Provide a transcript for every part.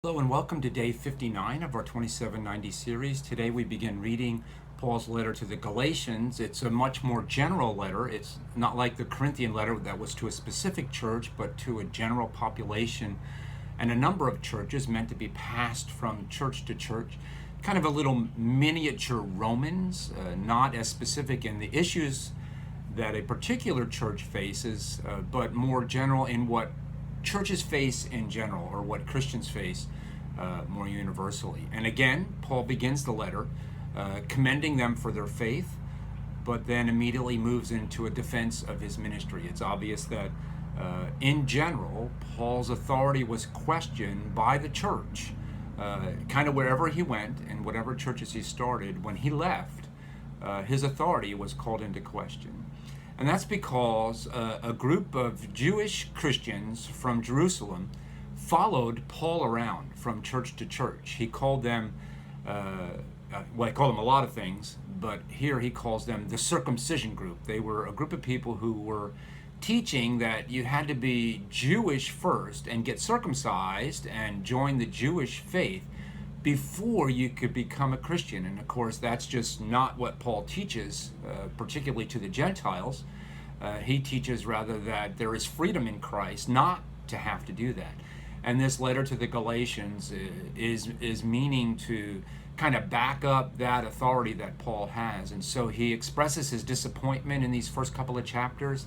Hello and welcome to day 59 of our 2790 series. Today we begin reading Paul's letter to the Galatians. It's a much more general letter. It's not like the Corinthian letter that was to a specific church, but to a general population and a number of churches meant to be passed from church to church. Kind of a little miniature Romans, not as specific in the issues that a particular church faces, but more general in what churches face in general, or what Christians face more universally. And again, Paul begins the letter commending them for their faith, but then immediately moves into a defense of his ministry. It's obvious that in general, Paul's authority was questioned by the church, kind of wherever he went and whatever churches he started. When he left, his authority was called into question. And that's because a group of Jewish Christians from Jerusalem followed Paul around from church to church. He called them, he called them a lot of things, but here he calls them the circumcision group. They were a group of people who were teaching that you had to be Jewish first and get circumcised and join the Jewish faith before you could become a Christian. And of course, that's just not what Paul teaches, particularly to the Gentiles. He teaches rather that there is freedom in Christ not to have to do that. And this letter to the Galatians is meaning to kind of back up that authority that Paul has. And so he expresses his disappointment in these first couple of chapters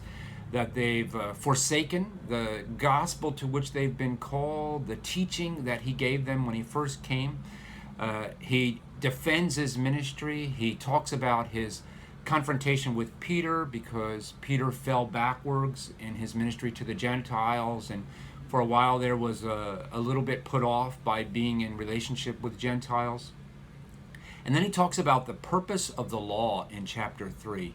that they've forsaken the gospel to which they've been called, the teaching that he gave them when he first came. He defends his ministry. He talks about his confrontation with Peter because Peter fell backwards in his ministry to the Gentiles, and for a while there was a little bit put off by being in relationship with Gentiles. And then he talks about the purpose of the law in chapter 3.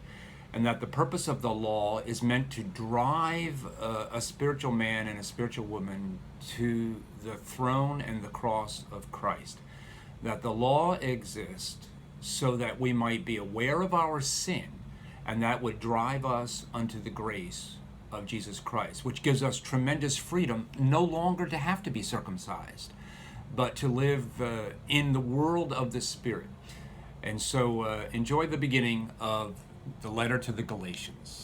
And that the purpose of the law is meant to drive a spiritual man and a spiritual woman to the throne and the cross of Christ. That the law exists so that we might be aware of our sin, and that would drive us unto the grace of Jesus Christ, which gives us tremendous freedom no longer to have to be circumcised, but to live in the world of the Spirit. And so enjoy the beginning of the letter to the Galatians.